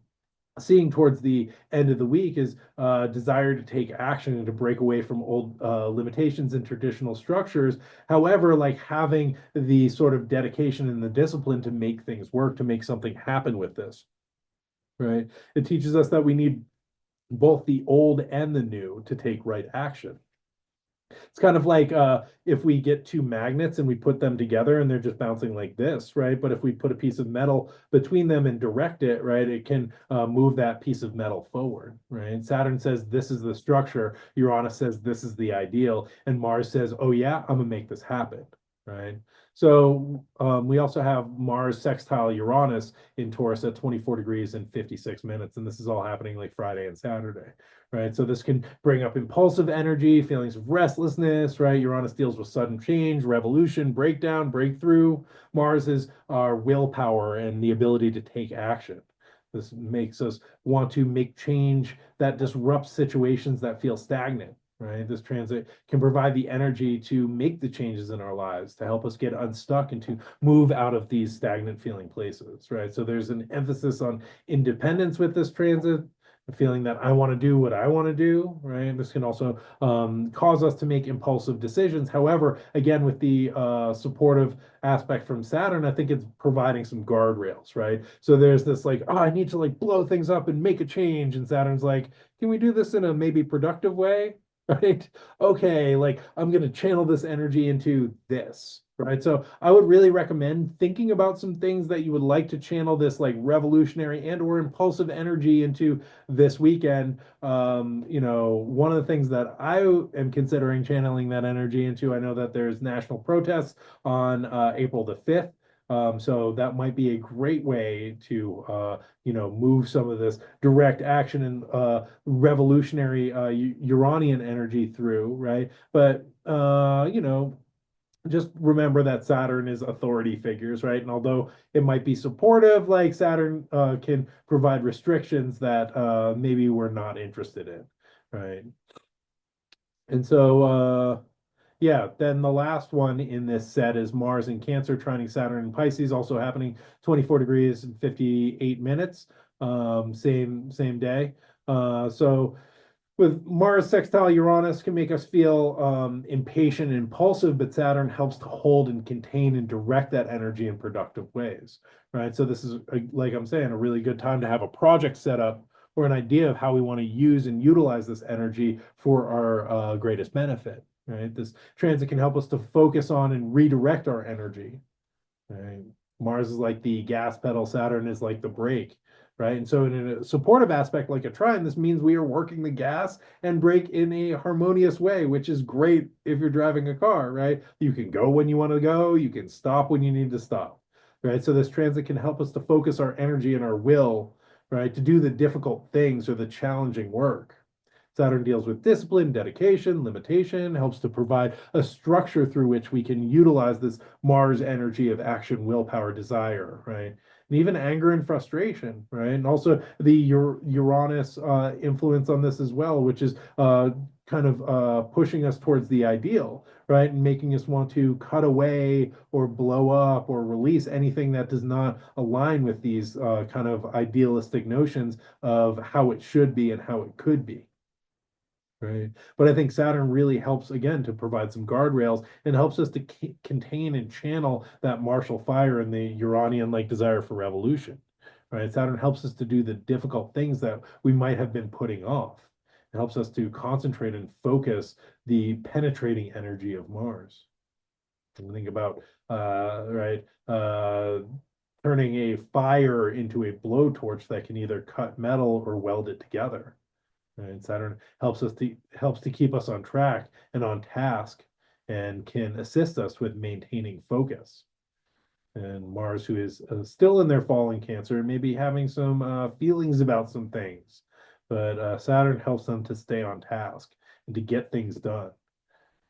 seeing towards the end of the week is desire to take action and to break away from old limitations and traditional structures. However, like having the sort of dedication and the discipline to make things work, to make something happen with this, right? It teaches us that we need both the old and the new to take right action. It's kind of like if we get two magnets and we put them together and they're just bouncing like this, right? But if we put a piece of metal between them and direct it, right, it can move that piece of metal forward, right? Saturn says this is the structure, Uranus says this is the ideal, and Mars says, oh yeah, I'm gonna make this happen, right? So we also have Mars sextile Uranus in Taurus at 24 degrees and 56 minutes, and this is all happening like Friday and Saturday, right? So this can bring up impulsive energy, feelings of restlessness, right? Uranus deals with sudden change, revolution, breakdown, breakthrough. Mars is our willpower and the ability to take action. This makes us want to make change that disrupts situations that feel stagnant, right? This transit can provide the energy to make the changes in our lives, to help us get unstuck and to move out of these stagnant feeling places, right? So there's an emphasis on independence with this transit, the feeling that I want to do what I want to do, right? This can also cause us to make impulsive decisions. However, again, with the supportive aspect from Saturn, I think it's providing some guardrails, right? So there's this like, oh, I need to like blow things up and make a change. And Saturn's like, can we do this in a maybe productive way? Right? Okay, like I'm going to channel this energy into this. Right. So I would really recommend thinking about some things that you would like to channel this like revolutionary and or impulsive energy into this weekend. One of the things that I am considering channeling that energy into, I know that there's national protests on April the 5th. So that might be a great way to, move some of this direct action and revolutionary Uranian energy through, right? But, just remember that Saturn is authority figures, right? And although it might be supportive, like Saturn can provide restrictions that maybe we're not interested in, right? And so, yeah, then the last one in this set is Mars in Cancer, trining Saturn in Pisces, also happening 24 degrees and 58 minutes, same day. So with Mars sextile Uranus can make us feel impatient and impulsive, but Saturn helps to hold and contain and direct that energy in productive ways, right? So this is, like I'm saying, a really good time to have a project set up or an idea of how we want to use and utilize this energy for our greatest benefit, right? This transit can help us to focus on and redirect our energy. Right. Mars is like the gas pedal, Saturn is like the brake, right? And so, in a supportive aspect, like a trine, this means we are working the gas and brake in a harmonious way, which is great if you're driving a car, right? You can go when you want to go, you can stop when you need to stop, right? So, this transit can help us to focus our energy and our will, right, to do the difficult things or the challenging work. Saturn deals with discipline, dedication, limitation, helps to provide a structure through which we can utilize this Mars energy of action, willpower, desire, right? And even anger and frustration, right? And also the Uranus influence on this as well, which is kind of pushing us towards the ideal, right? And making us want to cut away or blow up or release anything that does not align with these kind of idealistic notions of how it should be and how it could be. Right. But I think Saturn really helps again to provide some guardrails and helps us to contain and channel that martial fire and the Uranian like desire for revolution. Right. Saturn helps us to do the difficult things that we might have been putting off. It helps us to concentrate and focus the penetrating energy of Mars. And think about right turning a fire into a blowtorch that can either cut metal or weld it together. Right? Saturn helps to keep us on track and on task and can assist us with maintaining focus. And Mars, who is still in their falling Cancer, may be having some feelings about some things, but Saturn helps them to stay on task and to get things done.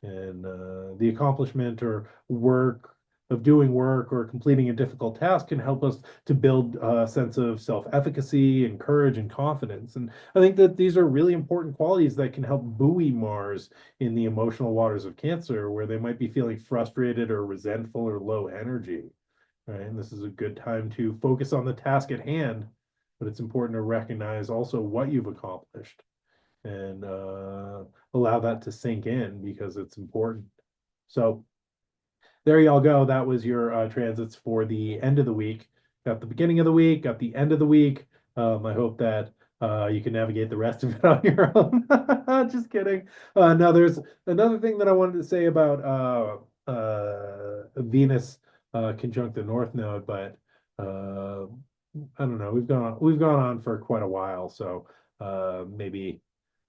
And the accomplishment or work of doing work or completing a difficult task can help us to build a sense of self-efficacy and courage and confidence. And I think that these are really important qualities that can help buoy Mars in the emotional waters of Cancer, where they might be feeling frustrated or resentful or low energy. Right? And this is a good time to focus on the task at hand, but it's important to recognize also what you've accomplished and allow that to sink in because it's important. So there y'all go. That was your transits for the end of the week. Got the beginning of the week, got the end of the week. I hope that you can navigate the rest of it on your own. Just kidding. Now, there's another thing that I wanted to say about Venus conjunct the North Node, but I don't know. We've gone on for quite a while, so maybe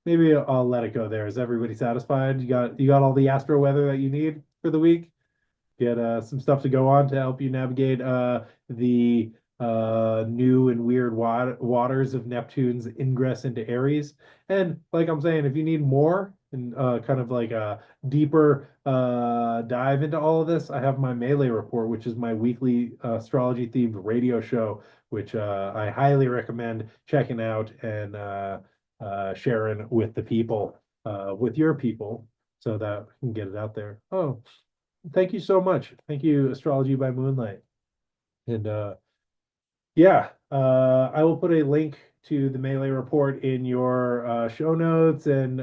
I'll let it go there. Is everybody satisfied? You got all the astro weather that you need for the week? Get some stuff to go on to help you navigate the new and weird waters of Neptune's ingress into Aries. And like I'm saying, if you need more and kind of like a deeper dive into all of this, I have my Melee report, which is my weekly astrology themed radio show, which I highly recommend checking out and sharing with the people, with your people, so that we can get it out there. Oh, thank you so much. Thank you, Astrology by Moonlight. And yeah, I will put a link to the Melee report in your show notes and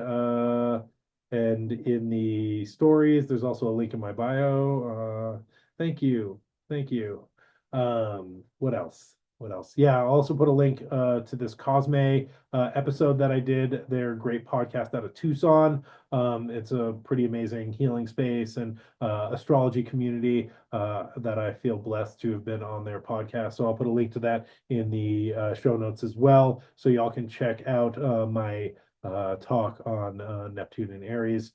in the stories. There's also a link in my bio. Thank you. Thank you. What else? what else? Yeah, I'll also put a link to this Cosme episode that I did. Their great podcast out of Tucson. It's a pretty amazing healing space and astrology community that I feel blessed to have been on their podcast. So I'll put a link to that in the show notes as well, so y'all can check out my talk on Neptune and Aries.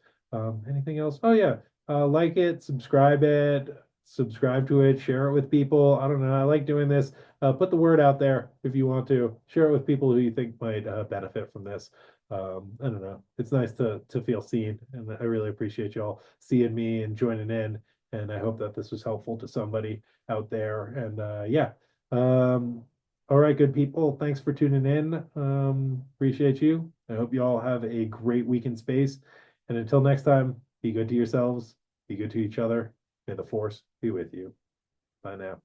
Anything else? Oh yeah, like it, subscribe to it, share it with people. I don't know. I like doing this. Put the word out there if you want to. Share it with people who you think might benefit from this. I don't know. It's nice to feel seen, and I really appreciate y'all seeing me and joining in. And I hope that this was helpful to somebody out there. And yeah. Um, all right, good people. Thanks for tuning in. Appreciate you. I hope you all have a great week in space. And until next time, be good to yourselves, be good to each other. May the force be with you. Bye now.